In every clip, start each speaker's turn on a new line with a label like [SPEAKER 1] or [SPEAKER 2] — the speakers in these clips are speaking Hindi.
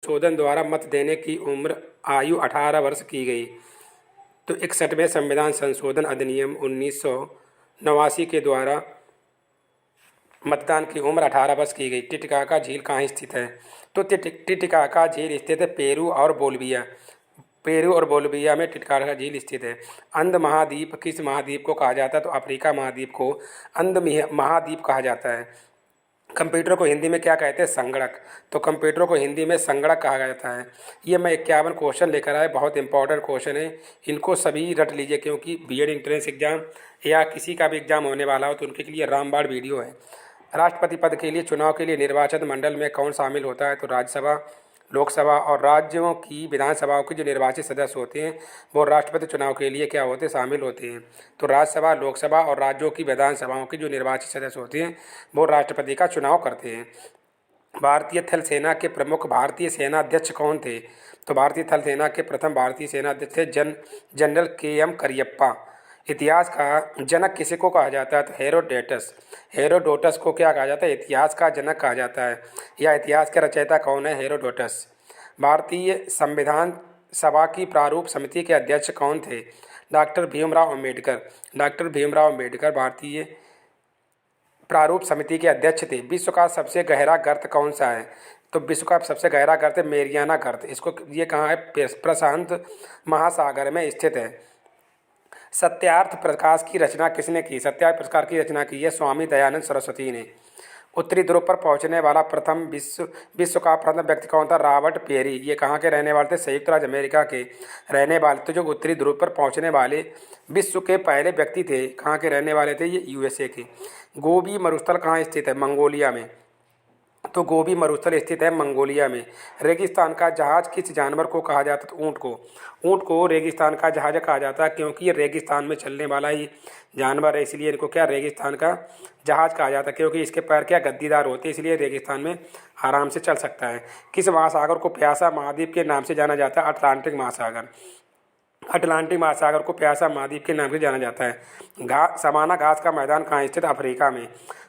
[SPEAKER 1] संशोधन द्वारा मत देने की उम्र आयु 18 वर्ष की गई। तो 61वें संविधान संशोधन अधिनियम 1989 के द्वारा मतदान की उम्र 18 वर्ष की गई। टिटिकाका झील कहाँ स्थित है? तो टिटिकाका झील स्थित है पेरू और बोल्विया। पेरू और बोल्विया में टिटिकाका झील स्थित है। अंध महाद्वीप किस महाद्वीप को कहा जाता है? तो अफ्रीका महाद्वीप को अंध महाद्वीप कहा जाता है। कंप्यूटर को हिंदी में क्या कहते हैं? संगणक। तो कंप्यूटर को हिंदी में संगणक कहा जाता है। ये मैं 51 क्वेश्चन लेकर आया, बहुत इंपॉर्टेंट क्वेश्चन है, इनको सभी रट लीजिए क्योंकि बीएड एंट्रेंस एग्जाम या किसी का भी एग्जाम होने वाला हो तो उनके लिए रामबाण वीडियो है। राष्ट्रपति पद के लिए चुनाव के लिए निर्वाचन मंडल में कौन शामिल होता है? तो राज्यसभा, लोकसभा और राज्यों की विधानसभाओं के जो निर्वाचित सदस्य होते हैं वो राष्ट्रपति चुनाव के लिए क्या होते हैं? शामिल होते हैं। तो राज्यसभा, लोकसभा और राज्यों की विधानसभाओं के जो निर्वाचित सदस्य होते हैं वो राष्ट्रपति का चुनाव करते हैं। भारतीय थल सेना के प्रमुख भारतीय सेनाध्यक्ष कौन थे? तो भारतीय थल सेना के प्रथम भारतीय सेनाध्यक्ष थे जनरल के.एम. करियप्पा। इतिहास का जनक किसे को कहा जाता है? तो हेरोडोटस। हेरोडोटस को क्या कहा जाता है? इतिहास का जनक कहा जाता है। या इतिहास के रचयिता कौन है? हेरोडोटस। भारतीय संविधान सभा की प्रारूप समिति के अध्यक्ष कौन थे? डॉक्टर भीमराव अम्बेडकर। डॉक्टर भीमराव अम्बेडकर भारतीय प्रारूप समिति के अध्यक्ष थे। विश्व का सबसे गहरा गर्त कौन सा है? तो विश्व का सबसे गहरा गर्त है मेरियाना गर्त। इसको ये कहाँ है? प्रशांत महासागर में स्थित है। सत्यार्थ प्रकाश की रचना किसने की? सत्यार्थ प्रकाश की रचना की है स्वामी दयानंद सरस्वती ने। उत्तरी ध्रुव पर पहुंचने वाला प्रथम विश्व का प्रथम व्यक्ति कौन था? Robert Perry. ये कहाँ के रहने वाले थे? संयुक्त राज्य अमेरिका के रहने वाले। तो जो उत्तरी ध्रुव पर पहुंचने वाले विश्व के पहले व्यक्ति थे, कहाँ के रहने वाले थे? ये यूएसए के। गोबी मरुस्थल कहाँ स्थित है? मंगोलिया में। तो गोबी मरुस्थल स्थित है मंगोलिया में। रेगिस्तान का जहाज किस जानवर को कहा जाता है? तो ऊँट को। ऊँट को रेगिस्तान का जहाज कहा जाता है क्योंकि ये रेगिस्तान में चलने वाला ही जानवर है, इसलिए इनको क्या रेगिस्तान का जहाज कहा जाता है, क्योंकि इसके पैर क्या गद्दीदार होते हैं, इसलिए रेगिस्तान में आराम से चल सकता है। किस महासागर को प्यासा महाद्वीप के नाम से जाना जाता है? अटलांटिक महासागर। अटलांटिक महासागर को प्यासा महाद्वीप के नाम से जाना जाता है। सवाना घास का मैदान कहाँ स्थित? अफ्रीका में।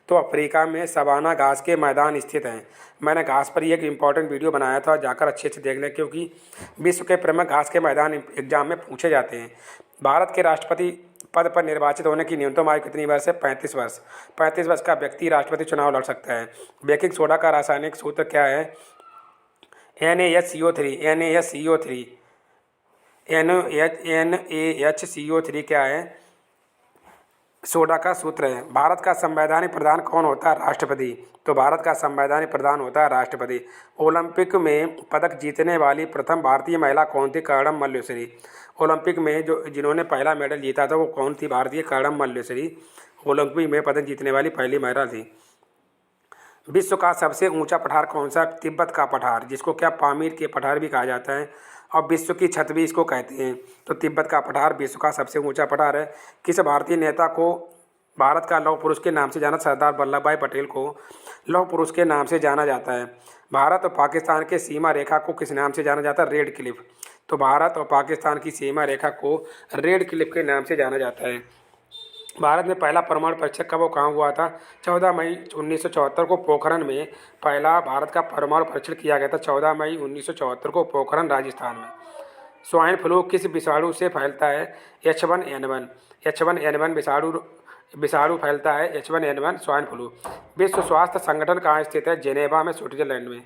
[SPEAKER 1] तो अफ्रीका में सवाना घास के मैदान स्थित हैं। मैंने घास पर ही एक इम्पॉर्टेंट वीडियो बनाया था, जाकर अच्छे से देख लें क्योंकि विश्व के प्रमुख घास के मैदान एग्जाम में पूछे जाते हैं। भारत के राष्ट्रपति पद पर निर्वाचित होने की न्यूनतम आयु कितनी वर्ष है? 35 वर्ष। 35 वर्ष का व्यक्ति राष्ट्रपति चुनाव लड़ सकता है। बेकिंग सोडा का रासायनिक सूत्र क्या है? NaHCO3। NaHCO3 NaHCO3 क्या है? सोडा का सूत्र है। भारत का संवैधानिक प्रधान कौन होता है? राष्ट्रपति। तो भारत का संवैधानिक प्रधान होता है राष्ट्रपति। ओलंपिक में पदक जीतने वाली प्रथम भारतीय महिला कौन थी? कर्णम मल्लेश्वरी। ओलंपिक में जिन्होंने पहला मेडल जीता था वो कौन थी? भारतीय कर्णम मल्लेश्वरी ओलंपिक में पदक जीतने वाली पहली महिला थी। विश्व का सबसे ऊंचा पठार कौन सा? तिब्बत का पठार, जिसको क्या पामीर के पठार भी कहा जाता है और विश्व की छत भी इसको कहते हैं। तो तिब्बत का पठार विश्व का सबसे ऊंचा पठार है। किस भारतीय नेता को भारत का लौह पुरुष के नाम से जाना? सरदार वल्लभ भाई पटेल को लौह पुरुष के नाम से जाना जाता है। भारत और पाकिस्तान के सीमा रेखा को किस नाम से जाना जाता है? Red Cliff. तो भारत और पाकिस्तान की सीमा रेखा को रेड क्लिफ के नाम से जाना जाता है। भारत में पहला परमाणु परीक्षण कब और कहाँ हुआ था? 14 मई 1974 को पोखरण में पहला भारत का परमाणु परीक्षण किया गया था। 14 मई 1974 को पोखरण राजस्थान में। स्वाइन फ्लू किस विषाणु से फैलता है? H1N1। H1N1 विषाणु फैलता है। H1N1 swine flu. विश्व स्वास्थ्य संगठन कहाँ स्थित है? जेनेवा में, स्विट्जरलैंड में।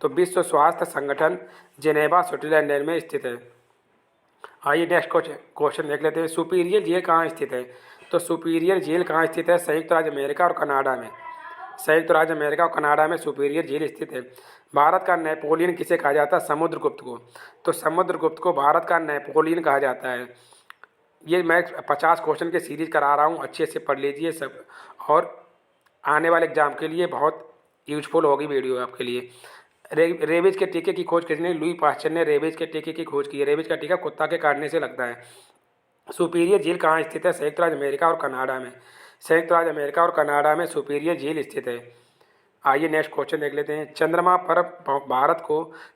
[SPEAKER 1] तो विश्व स्वास्थ्य संगठन जेनेवा स्विट्जरलैंड में स्थित है। आइए नेक्स्ट क्वेश्चन देख लेते हैं। सुपीरियर जेल कहाँ स्थित है? तो सुपीरियर जेल कहाँ स्थित है? संयुक्त राज्य अमेरिका और कनाडा में। संयुक्त राज्य अमेरिका और कनाडा में सुपीरियर जेल स्थित है। भारत का नेपोलियन किसे कहा जाता है? समुद्रगुप्त को। तो समुद्रगुप्त को भारत का नेपोलियन कहा जाता है। ये मैं 50 क्वेश्चन के सीरीज करा रहा हूँ, अच्छे से पढ़ लीजिए सब, और आने वाले एग्जाम के लिए बहुत यूजफुल होगी वीडियो आपके लिए। रेबीज के टीके की खोज किसने? लुई पास्चर ने रेबीज के टीके की खोज की है। रेबीज का टीका कुत्ता के काटने से लगता है। सुपीरियर झील कहाँ स्थित है? संयुक्त राज्य अमेरिका और कनाडा में। संयुक्त राज्य अमेरिका और कनाडा में सुपीरियर झील स्थित है। आइए नेक्स्ट क्वेश्चन देख लेते हैं। चंद्रमा पर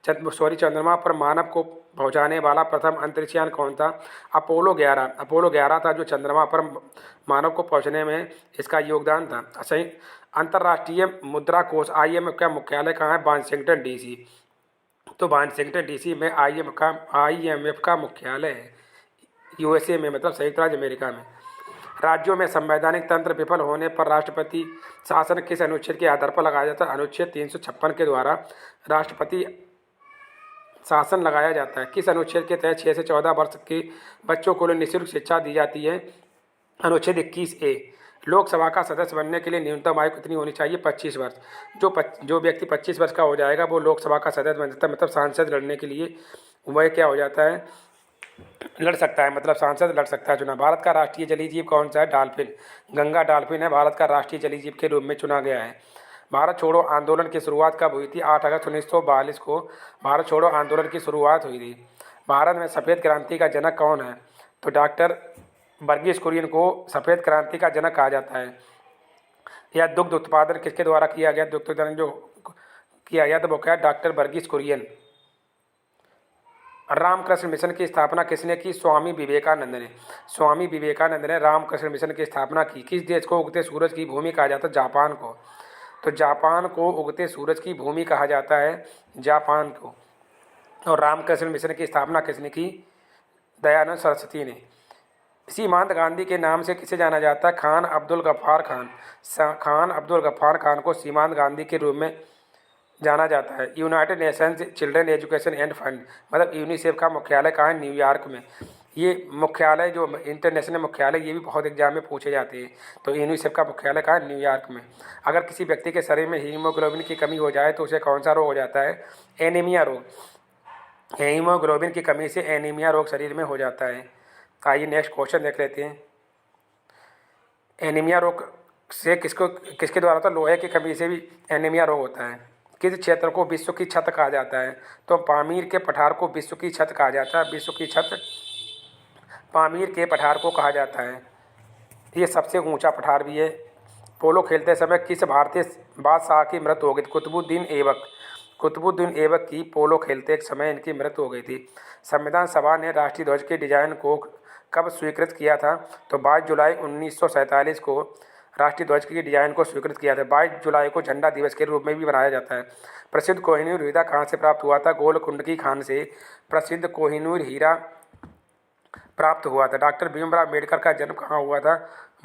[SPEAKER 1] चंद्रमा पर मानव को पहुंचाने वाला प्रथम अंतरिक्षयान कौन था? अपोलो 11। अपोलो 11 था जो चंद्रमा पर मानव को पहुंचने में इसका योगदान था। सही। अंतर्राष्ट्रीय मुद्रा कोष IMF का मुख्यालय कहाँ है? Washington DC। तो वाशिंगटन डीसी में IMF का मुख्यालय है, USA में, मतलब संयुक्त राज्य अमेरिका में। राज्यों में संवैधानिक तंत्र विफल होने पर राष्ट्रपति शासन किस अनुच्छेद के आधार पर लगाया जाता है? अनुच्छेद 356 के द्वारा राष्ट्रपति शासन लगाया जाता है। किस अनुच्छेद के तहत 6 से 14 वर्ष के बच्चों को निःशुल्क शिक्षा दी जाती है? अनुच्छेद 21A। लोकसभा का सदस्य बनने के लिए न्यूनतम आयु कितनी होनी चाहिए? 25 वर्ष। जो व्यक्ति 25 वर्ष का हो जाएगा वो लोकसभा का सदस्य बन जाता है, मतलब सांसद लड़ने के लिए वह क्या हो जाता है? लड़ सकता है, मतलब सांसद लड़ सकता है चुनाव। भारत का राष्ट्रीय जलीय जीव कौन सा है? डॉल्फिन। गंगा डॉल्फिन है भारत का राष्ट्रीय जलीय जीव के रूप में चुना गया है। भारत छोड़ो आंदोलन की शुरुआत कब हुई थी? 8 अगस्त 1942 को भारत छोड़ो आंदोलन की शुरुआत हुई थी। भारत में सफ़ेद क्रांति का जनक कौन है? तो डॉक्टर वर्गीस कुरियन को सफ़ेद क्रांति का जनक कहा जाता है। यह दुग्ध उत्पादन किसके द्वारा किया गया? दुग्ध उत्पादन जो किया गया तो वो क्या है? डॉक्टर वर्गीस कुरियन। रामकृष्ण मिशन की स्थापना किसने की? स्वामी विवेकानंद ने। स्वामी विवेकानंद ने रामकृष्ण मिशन की स्थापना की। किस देश को उगते सूरज की भूमि कहा जाता है? जापान को। तो जापान को उगते सूरज की भूमि कहा जाता है, जापान को। और रामकृष्ण मिशन की स्थापना किसने की? दयानंद सरस्वती ने। सीमांत गांधी के नाम से किसे जाना जाता है? खान अब्दुल गफ्फार खान। खान अब्दुल गफ्फार खान को सीमांत गांधी के रूप में जाना जाता है। United Nations children education end fund, मतलब यूनिसेफ का मुख्यालय कहाँ है? न्यूयॉर्क में। ये मुख्यालय जो इंटरनेशनल मुख्यालय, ये भी बहुत एग्जाम में पूछे जाते हैं। तो यूनिसेफ का मुख्यालय कहाँ है? न्यूयॉर्क में। अगर किसी व्यक्ति के शरीर में हीमोग्लोबिन की कमी हो जाए तो उसे कौन सा रोग हो जाता है? एनीमिया रोग। हीमोग्लोबिन की कमी से एनीमिया रोग शरीर में हो जाता है। आइए नेक्स्ट क्वेश्चन देख लेते हैं। एनीमिया रोग से किसके द्वारा होता है? लोहे की कमी से भी एनीमिया रोग होता है। किस क्षेत्र को विश्व की छत कहा जाता है? तो पामीर के पठार को विश्व की छत कहा जाता है। विश्व की छत पामीर के पठार को कहा जाता है। ये सबसे ऊंचा पठार भी है। पोलो खेलते समय किस भारतीय बादशाह की मृत्यु हो गई थी? कुतुबुद्दीन ऐबक। कुतुबुद्दीन ऐबक की पोलो खेलते एक समय इनकी मृत्यु हो गई थी। संविधान सभा ने राष्ट्रीय ध्वज के डिजाइन को कब स्वीकृत किया था? तो 22 जुलाई 1947 को राष्ट्रीय ध्वज के डिजाइन को स्वीकृत किया था। 22 जुलाई को झंडा दिवस के रूप में भी मनाया जाता है। प्रसिद्ध कोहिनूर हीरा कहाँ से प्राप्त हुआ था? गोलकुंडकी खान से प्रसिद्ध कोहिनूर हीरा प्राप्त हुआ था। डॉक्टर भीमराव अम्बेडकर का जन्म कहाँ हुआ था?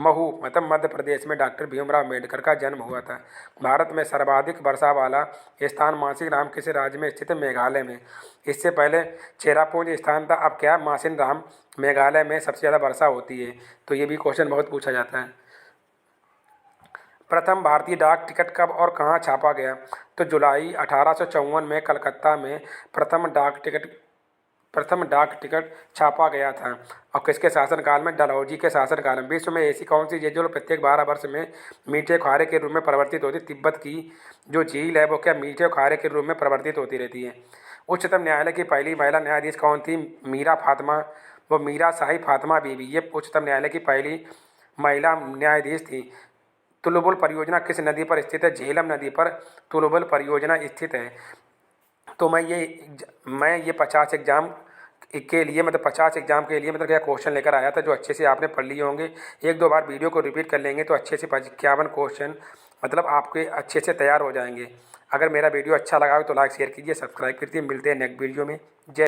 [SPEAKER 1] महू, मतलब मध्य प्रदेश में डॉक्टर भीमराव अम्बेडकर का जन्म हुआ था। भारत में सर्वाधिक वर्षा वाला स्थान मासिन राम किस राज्य में स्थित है? मेघालय में। इससे पहले चेरापूंज स्थान था, अब क्या? मासिन राम। मेघालय में सबसे ज़्यादा वर्षा होती है। तो ये भी क्वेश्चन बहुत पूछा जाता है। प्रथम भारतीय डाक टिकट कब और कहाँ छापा गया? तो जुलाई 1854 में कलकत्ता में प्रथम डाक टिकट छापा गया था। और किसके शासनकाल में? डलहौजी के शासनकाल में। विश्व में ऐसी कौन सी झील जो प्रत्येक 12 वर्ष में मीठे खारे के रूप में परिवर्तित होती है? तिब्बत की जो झील है वो क्या मीठे खारे के रूप में परिवर्तित होती रहती है। उच्चतम न्यायालय की पहली महिला न्यायाधीश कौन थी? मीरा फातिमा, वो मीरा शाही फातिमा बीबी, ये उच्चतम न्यायालय की पहली महिला न्यायाधीश थी। तुलुबुल परियोजना किस नदी पर स्थित है? झेलम नदी पर तुलुबुल परियोजना स्थित है। तो मैं ये 50 एग्जाम के लिए, मतलब 50 एग्जाम के लिए, मतलब क्या क्वेश्चन लेकर आया था जो अच्छे से आपने पढ़ लिए होंगे। 1-2 बार वीडियो को रिपीट कर लेंगे तो अच्छे से 51 क्वेश्चन मतलब आपके अच्छे से तैयार हो जाएंगे। अगर मेरा वीडियो अच्छा लगा हो तो लाइक शेयर कीजिए, सब्सक्राइब कीजिए। मिलते हैं नेक्स्ट वीडियो में। जय